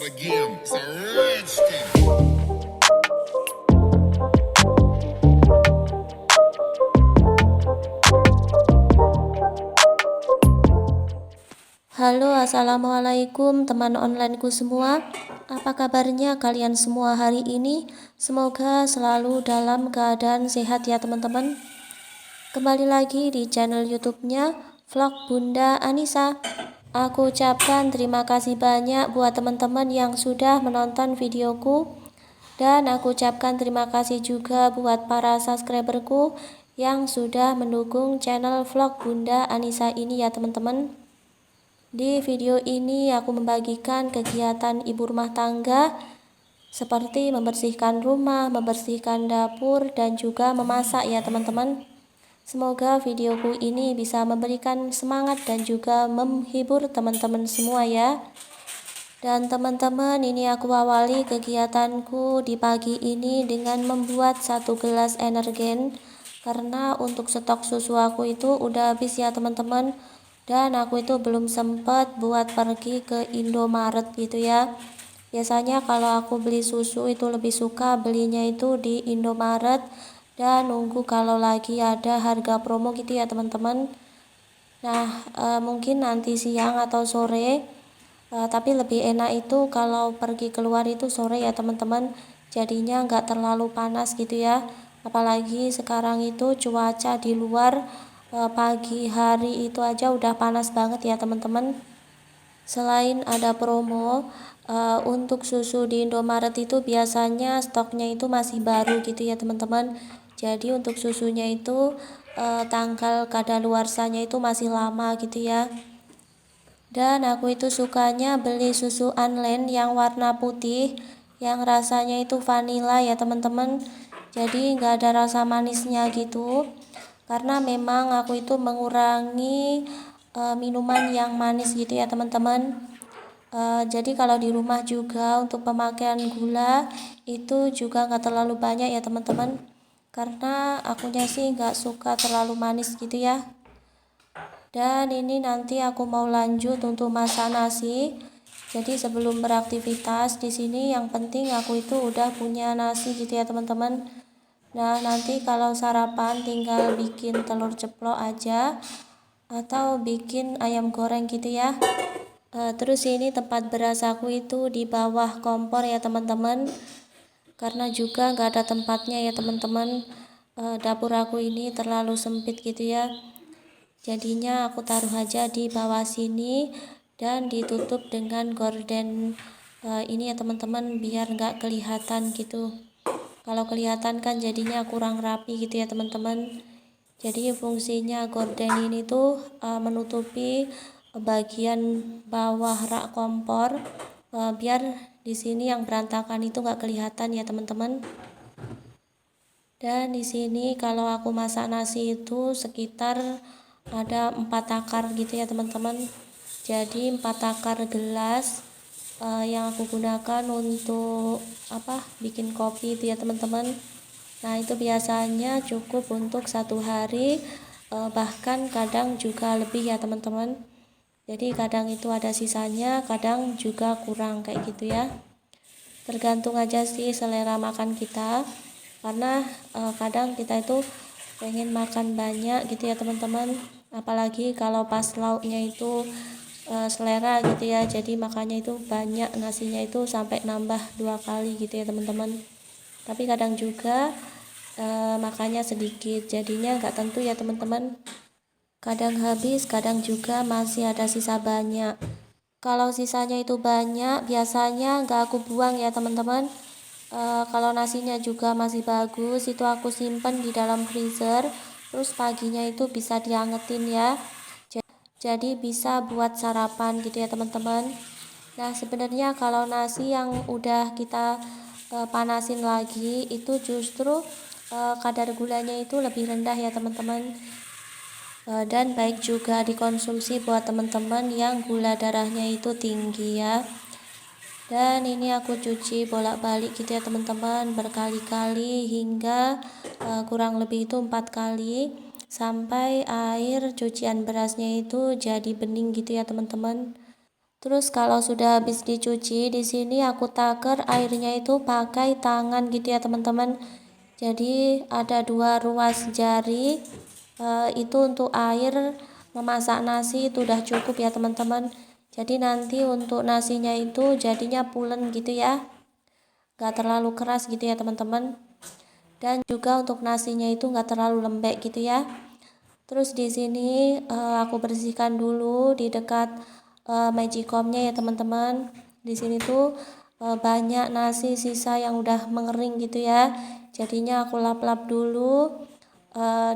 again. It's a redskin. Halo, assalamualaikum teman onlineku semua. Apa kabarnya kalian semua hari ini? Semoga selalu dalam keadaan sehat ya teman-teman. Kembali lagi di channel YouTube-nya Vlog Bunda Anissa. Aku ucapkan terima kasih banyak buat teman-teman yang sudah menonton videoku. Dan aku ucapkan terima kasih juga buat para subscriberku yang sudah mendukung channel Vlog Bunda Anissa ini ya teman-teman. Di video ini aku membagikan kegiatan ibu rumah tangga seperti membersihkan rumah, membersihkan dapur, dan juga memasak ya teman-teman. Semoga videoku ini bisa memberikan semangat dan juga menghibur teman-teman semua ya. Dan teman-teman, ini aku awali kegiatanku di pagi ini dengan membuat 1 gelas energen. Karena untuk stok susu aku itu udah habis ya teman-teman. Dan aku itu belum sempat buat pergi ke Indomaret gitu ya. Biasanya kalau aku beli susu itu lebih suka belinya itu di Indomaret dan nunggu kalau lagi ada harga promo gitu ya teman-teman. Nah, mungkin nanti siang atau sore, tapi lebih enak itu kalau pergi keluar itu sore ya teman-teman. Jadinya nggak terlalu panas gitu ya. Apalagi sekarang itu cuaca di luar pagi hari itu aja udah panas banget ya teman-teman. Selain ada promo, untuk susu di Indomaret itu biasanya stoknya itu masih baru gitu ya teman-teman. Jadi untuk susunya itu tanggal kadaluarsanya itu masih lama gitu ya. Dan aku itu sukanya beli susu Unland yang warna putih, yang rasanya itu vanilla ya teman-teman. Jadi nggak ada rasa manisnya gitu. Karena memang aku itu mengurangi minuman yang manis gitu ya teman-teman. Jadi kalau di rumah juga untuk pemakaian gula itu juga nggak terlalu banyak ya teman-teman. Karena akunya sih nggak suka terlalu manis gitu ya. Dan ini nanti aku mau lanjut untuk masak nasi. Jadi sebelum beraktivitas di sini yang penting aku itu udah punya nasi gitu ya teman-teman. Nah, nanti kalau sarapan tinggal bikin telur ceplok aja atau bikin ayam goreng gitu ya. Terus ini tempat beras aku itu di bawah kompor ya teman-teman. Karena juga nggak ada tempatnya ya teman-teman. Dapur aku ini terlalu sempit gitu ya. Jadinya aku taruh aja di bawah sini dan ditutup dengan gorden ini ya teman-teman, biar nggak kelihatan gitu. Kalau kelihatan kan jadinya kurang rapi gitu ya teman-teman. Jadi fungsinya gorden ini tuh menutupi bagian bawah rak kompor, biar di sini yang berantakan itu nggak kelihatan ya teman-teman. Dan di sini kalau aku masak nasi itu sekitar ada 4 takar gitu ya teman-teman. Jadi 4 takar gelas yang aku gunakan untuk bikin kopi itu ya teman-teman. Nah, itu biasanya cukup untuk 1 hari, bahkan kadang juga lebih ya teman-teman. Jadi kadang itu ada sisanya, kadang juga kurang kayak gitu ya. Tergantung aja sih selera makan kita. Karena kadang kita itu pengen makan banyak gitu ya teman-teman, apalagi kalau pas lauknya itu selera gitu ya, jadi makannya itu banyak, nasinya itu sampai nambah 2 kali gitu ya teman-teman. Tapi kadang juga makannya sedikit, jadinya nggak tentu ya teman-teman, kadang habis, kadang juga masih ada sisa banyak. Kalau sisanya itu banyak, biasanya nggak aku buang ya teman-teman. Kalau nasinya juga masih bagus, itu aku simpen di dalam freezer. Terus paginya itu bisa diangetin ya. Jadi bisa buat sarapan gitu ya teman-teman. Nah, sebenarnya kalau nasi yang udah kita panasin lagi, itu justru kadar gulanya itu lebih rendah ya teman-teman. Dan baik juga dikonsumsi buat teman-teman yang gula darahnya itu tinggi ya. Dan ini aku cuci bolak-balik gitu ya teman-teman, berkali-kali hingga kurang lebih itu 4 kali sampai air cucian berasnya itu jadi bening gitu ya teman-teman. Terus kalau sudah habis dicuci, di sini aku taker airnya itu pakai tangan gitu ya teman-teman. Jadi ada 2 ruas jari, itu untuk air memasak nasi itu udah cukup ya teman-teman. Jadi nanti untuk nasinya itu jadinya pulen gitu ya, gak terlalu keras gitu ya teman-teman. Dan juga untuk nasinya itu gak terlalu lembek gitu ya. Terus di sini aku bersihkan dulu di dekat magicomnya ya teman-teman. Di sini tuh banyak nasi sisa yang udah mengering gitu ya. Jadinya aku lap-lap dulu.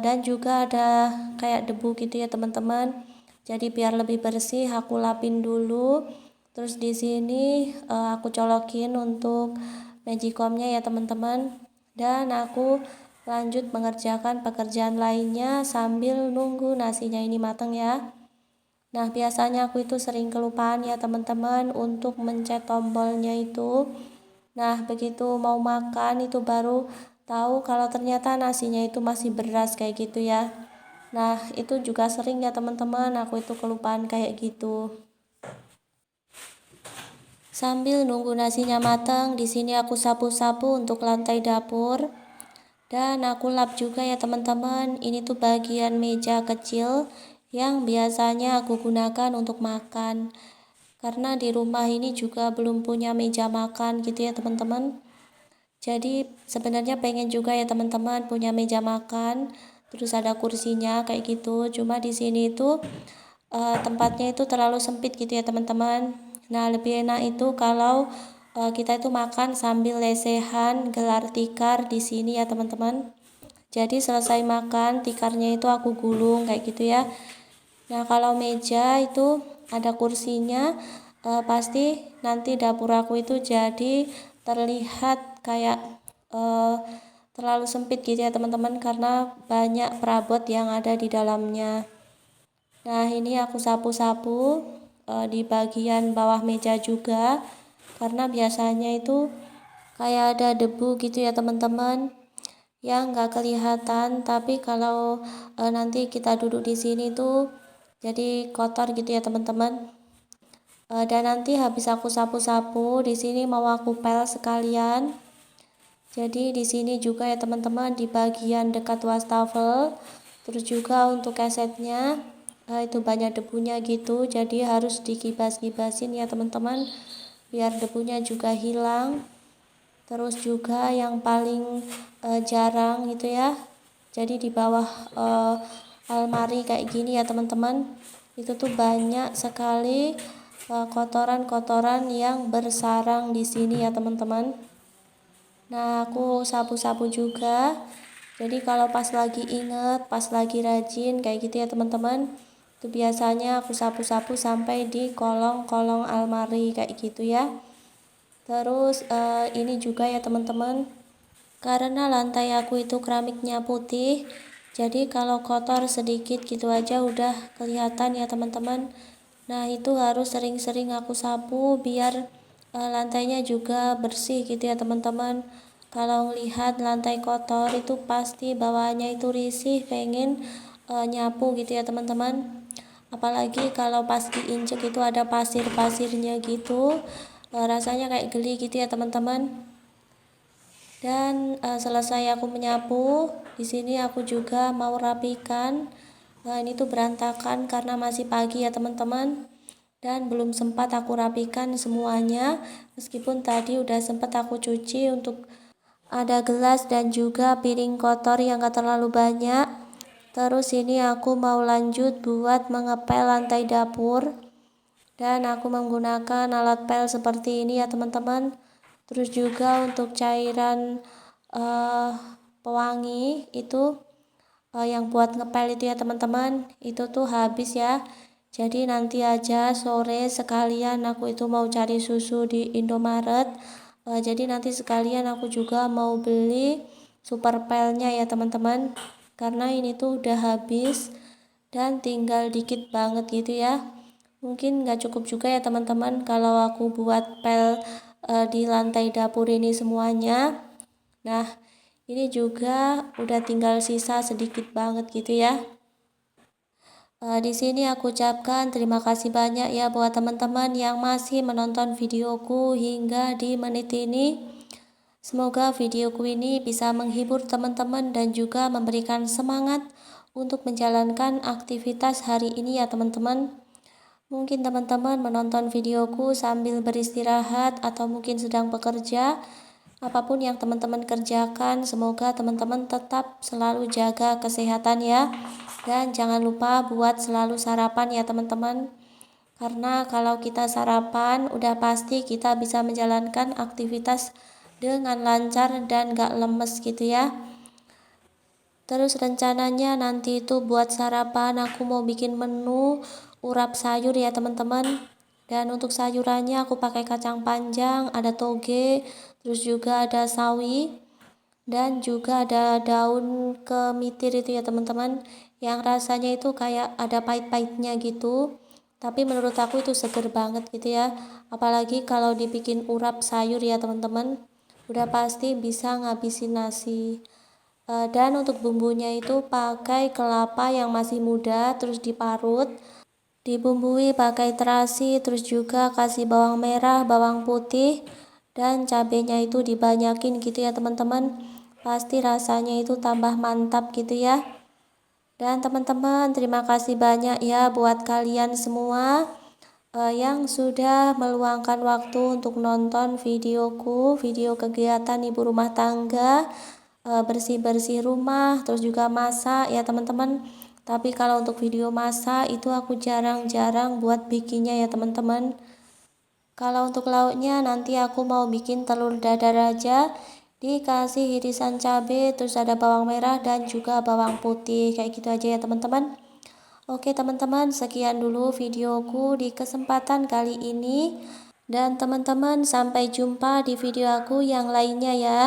Dan juga ada kayak debu gitu ya teman-teman. Jadi biar lebih bersih aku lapin dulu. Terus di sini aku colokin untuk magicomnya ya teman-teman. Dan aku lanjut mengerjakan pekerjaan lainnya sambil nunggu nasinya ini matang ya. Nah biasanya aku itu sering kelupaan ya teman-teman untuk mencet tombolnya itu. Nah begitu mau makan itu baru tahu kalau ternyata nasinya itu masih beras kayak gitu ya. Nah itu juga sering ya teman-teman, aku itu kelupaan kayak gitu. Sambil nunggu nasinya matang, di sini aku sapu-sapu untuk lantai dapur. Dan aku lap juga ya teman-teman, ini tuh bagian meja kecil yang biasanya aku gunakan untuk makan. Karena di rumah ini juga belum punya meja makan gitu ya teman-teman. Jadi sebenarnya pengen juga ya teman-teman punya meja makan, terus ada kursinya kayak gitu. Cuma di sini itu tempatnya itu terlalu sempit gitu ya teman-teman. Nah lebih enak itu kalau kita itu makan sambil lesehan gelar tikar di sini ya teman-teman. Jadi selesai makan tikarnya itu aku gulung kayak gitu ya. Nah kalau meja itu ada kursinya, pasti nanti dapur aku itu jadi terlihat kayak terlalu sempit gitu ya teman-teman, karena banyak perabot yang ada di dalamnya. Nah ini aku sapu-sapu di bagian bawah meja juga, karena biasanya itu kayak ada debu gitu ya teman-teman yang nggak kelihatan, tapi kalau nanti kita duduk di sini tuh jadi kotor gitu ya teman-teman. Dan nanti habis aku sapu-sapu di sini mau aku pel sekalian. Jadi di sini juga ya teman-teman di bagian dekat wastafel, terus juga untuk kesetnya itu banyak debunya gitu, jadi harus dikibas-kibasin ya teman-teman biar debunya juga hilang. Terus juga yang paling jarang gitu ya, jadi di bawah almari kayak gini ya teman-teman, itu tuh banyak sekali kotoran-kotoran yang bersarang di sini ya teman-teman. Nah aku sapu-sapu juga, jadi kalau pas lagi inget, pas lagi rajin kayak gitu ya teman-teman, itu biasanya aku sapu-sapu sampai di kolong-kolong almari kayak gitu ya. Terus ini juga ya teman-teman, karena lantai aku itu keramiknya putih, jadi kalau kotor sedikit gitu aja udah kelihatan ya teman-teman. Nah itu harus sering-sering aku sapu biar lantainya juga bersih gitu ya teman-teman. Kalau ngelihat lantai kotor itu pasti bawaannya itu risih, pengen nyapu gitu ya teman-teman. Apalagi kalau pas diinjek itu ada pasir-pasirnya gitu, rasanya kayak geli gitu ya teman-teman. Dan selesai aku menyapu, di sini aku juga mau rapikan. Ini tuh berantakan karena masih pagi ya teman-teman, dan belum sempat aku rapikan semuanya. Meskipun tadi udah sempat aku cuci untuk ada gelas dan juga piring kotor yang gak terlalu banyak. Terus ini aku mau lanjut buat mengepel lantai dapur, dan aku menggunakan alat pel seperti ini ya teman-teman. Terus juga untuk cairan pewangi itu yang buat ngepel itu ya teman-teman, itu tuh habis ya. Jadi nanti aja sore sekalian aku itu mau cari susu di Indomaret. Jadi nanti sekalian aku juga mau beli super pelnya ya teman-teman, karena ini tuh udah habis dan tinggal dikit banget gitu ya. Mungkin nggak cukup juga ya teman-teman kalau aku buat pel di lantai dapur ini semuanya. Nah ini juga udah tinggal sisa sedikit banget gitu ya. Di sini aku ucapkan terima kasih banyak ya buat teman-teman yang masih menonton videoku hingga di menit ini. Semoga videoku ini bisa menghibur teman-teman dan juga memberikan semangat untuk menjalankan aktivitas hari ini ya teman-teman. Mungkin teman-teman menonton videoku sambil beristirahat atau mungkin sedang bekerja. Apapun yang teman-teman kerjakan, semoga teman-teman tetap selalu jaga kesehatan ya. Dan jangan lupa buat selalu sarapan ya teman-teman. Karena kalau kita sarapan, udah pasti kita bisa menjalankan aktivitas dengan lancar dan gak lemes gitu ya. Terus rencananya nanti itu buat sarapan aku mau bikin menu urap sayur ya teman-teman. Dan untuk sayurannya aku pakai kacang panjang, ada toge, terus juga ada sawi, dan juga ada daun kemitir itu ya teman-teman, yang rasanya itu kayak ada pahit-pahitnya gitu, tapi menurut aku itu seger banget gitu ya. Apalagi kalau dibikin urap sayur ya teman-teman, udah pasti bisa ngabisin nasi. Dan untuk bumbunya itu pakai kelapa yang masih muda terus diparut, dibumbui pakai terasi, terus juga kasih bawang merah, bawang putih, dan cabenya itu dibanyakin gitu ya teman-teman. Pasti rasanya itu tambah mantap gitu ya. Dan teman-teman terima kasih banyak ya buat kalian semua yang sudah meluangkan waktu untuk nonton videoku, video kegiatan ibu rumah tangga, bersih-bersih rumah, terus juga masak ya teman-teman. Tapi kalau untuk video masak itu aku jarang-jarang buat bikinnya ya teman-teman. Kalau untuk lauknya nanti aku mau bikin telur dadar aja, dikasih irisan cabai, terus ada bawang merah dan juga bawang putih, kayak gitu aja ya teman-teman. Oke teman-teman, sekian dulu videoku di kesempatan kali ini, dan teman-teman sampai jumpa di video aku yang lainnya ya.